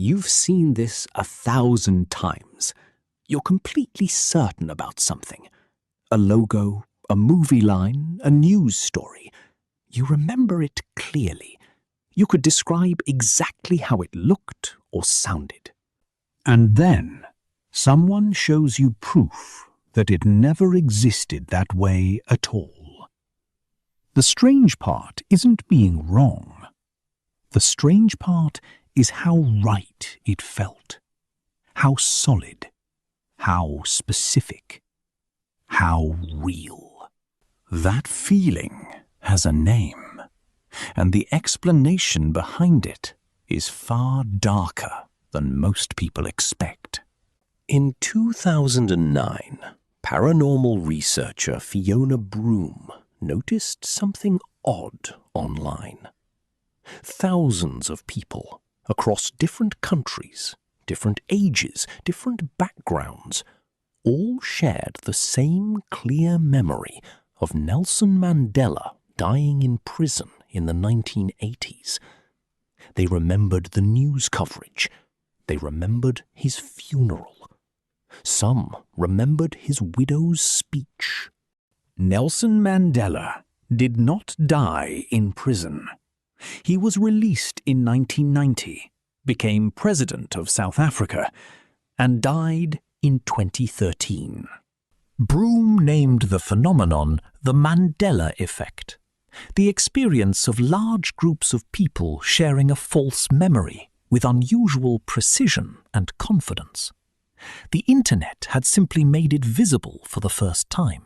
You've seen this 1,000 times. You're completely certain about something. A logo, a movie line, a news story. You remember it clearly. You could describe exactly how it looked or sounded. And then someone shows you proof that it never existed that way at all. The strange part isn't being wrong. The strange part is how right it felt, how solid, how specific, how real. That feeling has a name, and the explanation behind it is far darker than most people expect. In 2009, paranormal researcher Fiona Broom noticed something odd online. Thousands of people across different countries, different ages, different backgrounds, all shared the same clear memory of Nelson Mandela dying in prison in the 1980s. They remembered the news coverage. They remembered his funeral. Some remembered his widow's speech. Nelson Mandela did not die in prison. He was released in 1990, became president of South Africa, and died in 2013. Broom named the phenomenon the Mandela Effect, the experience of large groups of people sharing a false memory with unusual precision and confidence. The internet had simply made it visible for the first time.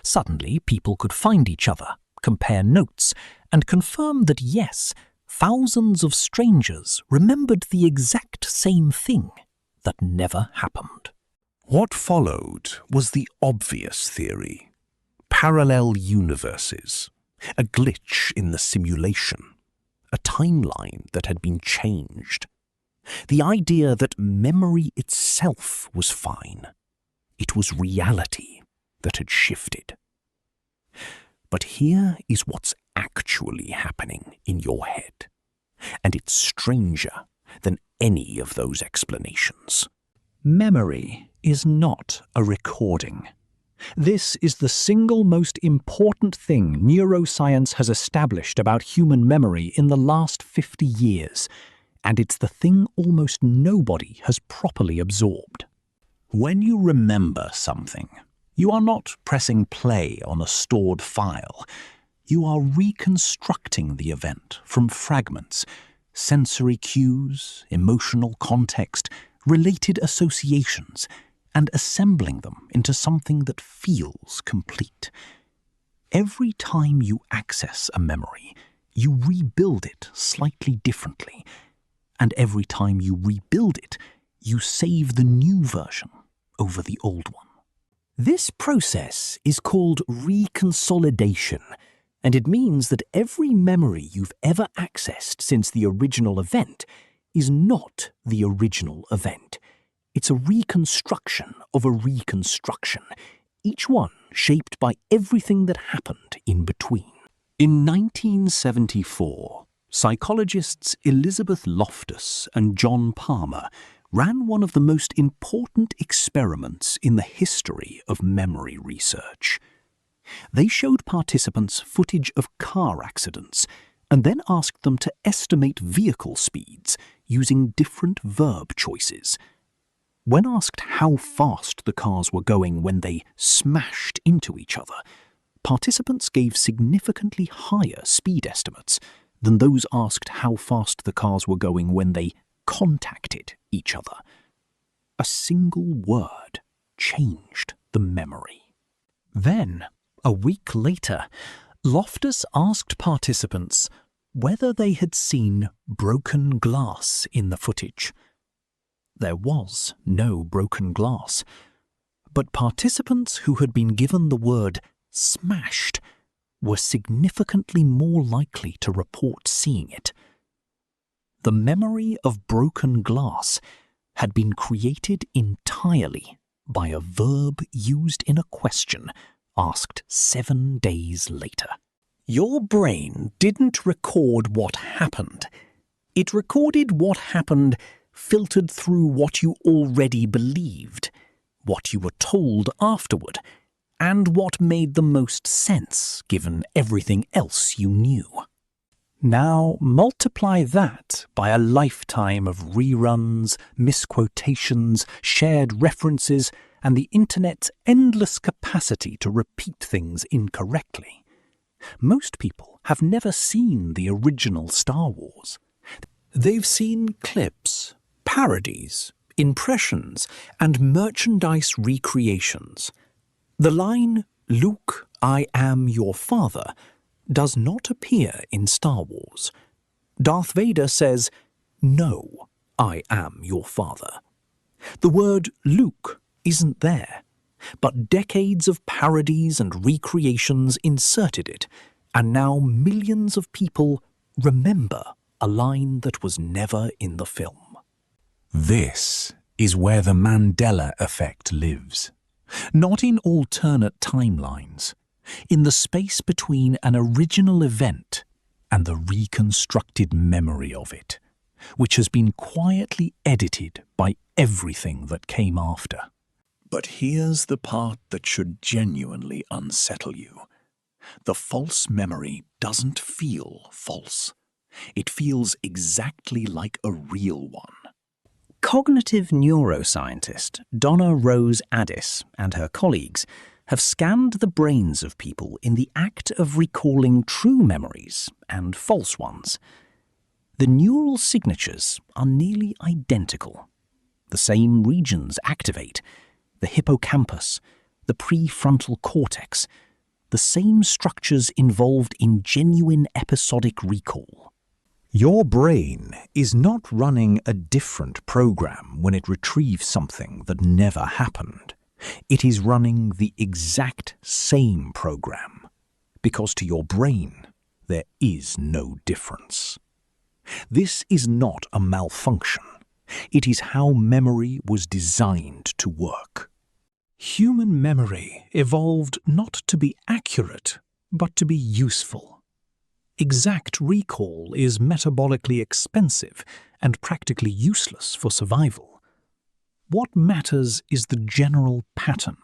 Suddenly, people could find each other, compare notes, and confirm that yes, thousands of strangers remembered the exact same thing that never happened. What followed was the obvious theory: parallel universes, a glitch in the simulation, a timeline that had been changed. The idea that memory itself was fine. It was reality that had shifted. But here is what's actually happening in your head, and it's stranger than any of those explanations. Memory is not a recording. This is the single most important thing neuroscience has established about human memory in the last 50 years, and it's the thing almost nobody has properly absorbed. When you remember something, you are not pressing play on a stored file. You are reconstructing the event from fragments, sensory cues, emotional context, related associations, and assembling them into something that feels complete. Every time you access a memory, you rebuild it slightly differently, and every time you rebuild it, you save the new version over the old one. This process is called reconsolidation, and it means that every memory you've ever accessed since the original event is not the original event. It's a reconstruction of a reconstruction, each one shaped by everything that happened in between. In 1974, psychologists Elizabeth Loftus and John Palmer ran one of the most important experiments in the history of memory research. They showed participants footage of car accidents and then asked them to estimate vehicle speeds using different verb choices. When asked how fast the cars were going when they smashed into each other, participants gave significantly higher speed estimates than those asked how fast the cars were going when they contacted each other. A single word changed the memory. Then, a week later, Loftus asked participants whether they had seen broken glass in the footage. There was no broken glass, but participants who had been given the word smashed were significantly more likely to report seeing it. The memory of broken glass had been created entirely by a verb used in a question asked 7 days later. Your brain didn't record what happened. It recorded what happened filtered through what you already believed, what you were told afterward, and what made the most sense given everything else you knew. Now multiply that by a lifetime of reruns, misquotations, shared references, and the internet's endless capacity to repeat things incorrectly. Most people have never seen the original Star Wars. They've seen clips, parodies, impressions, and merchandise recreations. The line, "Luke, I am your father," does not appear in Star Wars. Darth Vader says, "No, I am your father." The word Luke isn't there, but decades of parodies and recreations inserted it, and now millions of people remember a line that was never in the film. This is where the Mandela Effect lives. Not in alternate timelines, in the space between an original event and the reconstructed memory of it, which has been quietly edited by everything that came after. But here's the part that should genuinely unsettle you. The false memory doesn't feel false. It feels exactly like a real one. Cognitive neuroscientist Donna Rose Addis and her colleagues have scanned the brains of people in the act of recalling true memories and false ones. The neural signatures are nearly identical. The same regions activate: the hippocampus, the prefrontal cortex, the same structures involved in genuine episodic recall. Your brain is not running a different program when it retrieves something that never happened. It is running the exact same program, because to your brain there is no difference. This is not a malfunction. It is how memory was designed to work. Human memory evolved not to be accurate, but to be useful. Exact recall is metabolically expensive and practically useless for survival. What matters is the general pattern.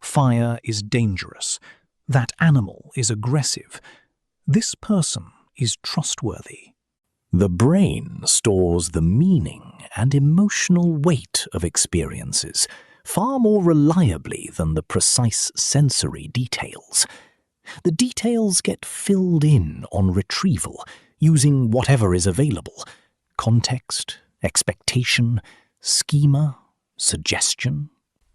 Fire is dangerous. That animal is aggressive. This person is trustworthy. The brain stores the meaning and emotional weight of experiences far more reliably than the precise sensory details. The details get filled in on retrieval, using whatever is available: context, expectation, schema, suggestion.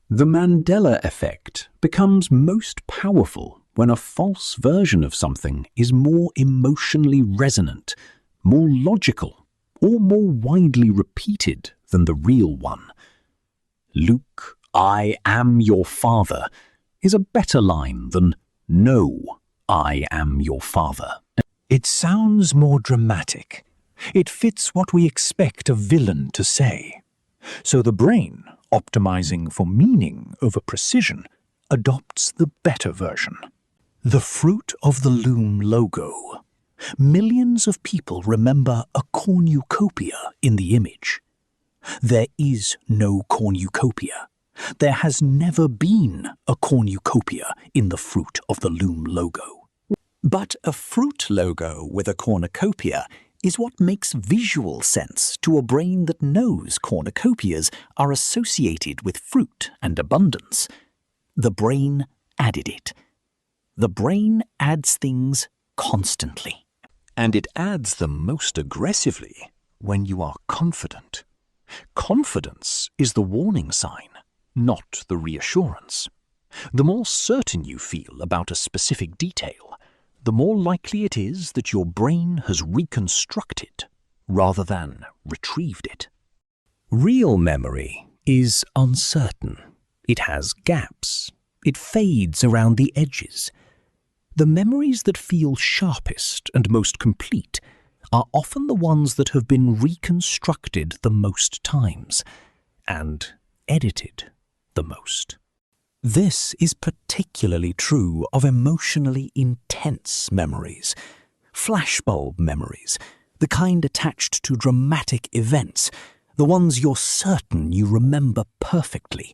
The Mandela Effect becomes most powerful when a false version of something is more emotionally resonant, more logical, or more widely repeated than the real one. "Luke, I am your father" is a better line than "No, I am your father." It sounds more dramatic. It fits what we expect a villain to say. So the brain, optimizing for meaning over precision, adopts the better version. The fruit of the Loom logo. Millions of people remember a cornucopia in the image. There is no cornucopia. There has never been a cornucopia in the fruit of the Loom logo. But a fruit logo with a cornucopia is what makes visual sense to a brain that knows cornucopias are associated with fruit and abundance. The brain added it. The brain adds things constantly. And it adds them most aggressively when you are confident. Confidence is the warning sign, not the reassurance. The more certain you feel about a specific detail, the more likely it is that your brain has reconstructed rather than retrieved it. Real memory is uncertain. It has gaps. It fades around the edges. The memories that feel sharpest and most complete are often the ones that have been reconstructed the most times and edited the most. This is particularly true of emotionally intense memories, flashbulb memories, the kind attached to dramatic events, the ones you're certain you remember perfectly,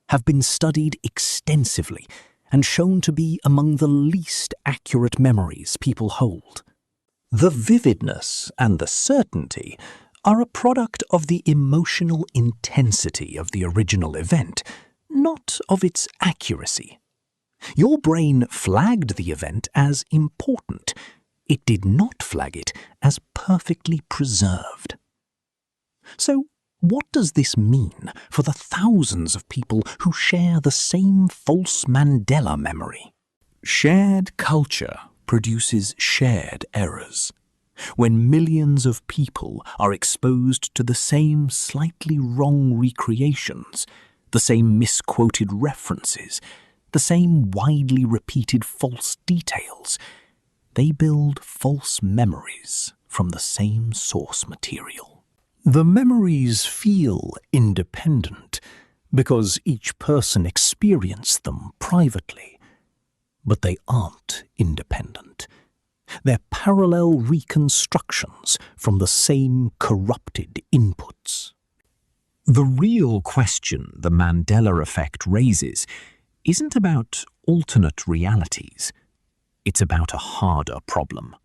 have been studied extensively and shown to be among the least accurate memories people hold. The vividness and the certainty are a product of the emotional intensity of the original event, not of its accuracy. Your brain flagged the event as important. It did not flag it as perfectly preserved. So, what does this mean for the thousands of people who share the same false Mandela memory? Shared culture produces shared errors. When millions of people are exposed to the same slightly wrong recreations, the same misquoted references, the same widely repeated false details, they build false memories from the same source material. The memories feel independent because each person experienced them privately, but they aren't independent. They're parallel reconstructions from the same corrupted inputs. The real question the Mandela Effect raises isn't about alternate realities. It's about a harder problem.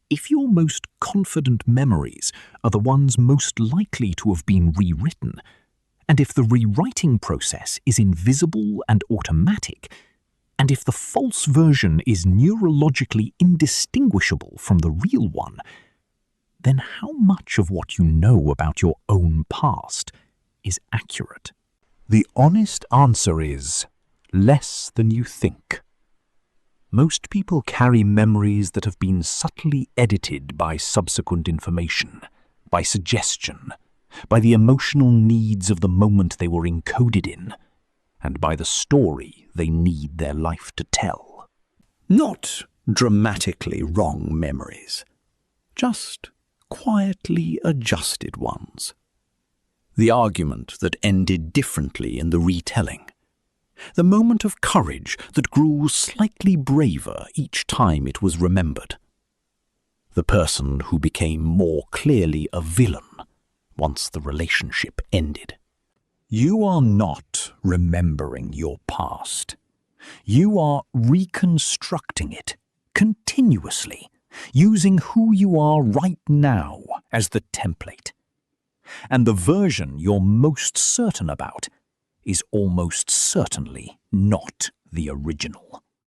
If your most confident memories are the ones most likely to have been rewritten, and if the rewriting process is invisible and automatic, and if the false version is neurologically indistinguishable from the real one, then how much of what you know about your own past is accurate? The honest answer is less than you think. Most people carry memories that have been subtly edited by subsequent information, by suggestion, by the emotional needs of the moment they were encoded in, and by the story they need their life to tell. Not dramatically wrong memories, just quietly adjusted ones. The argument that ended differently in the retelling. The moment of courage that grew slightly braver each time it was remembered. The person who became more clearly a villain once the relationship ended. You are not remembering your past. You are reconstructing it continuously, using who you are right now as the template. And the version you're most certain about is almost certainly not the original.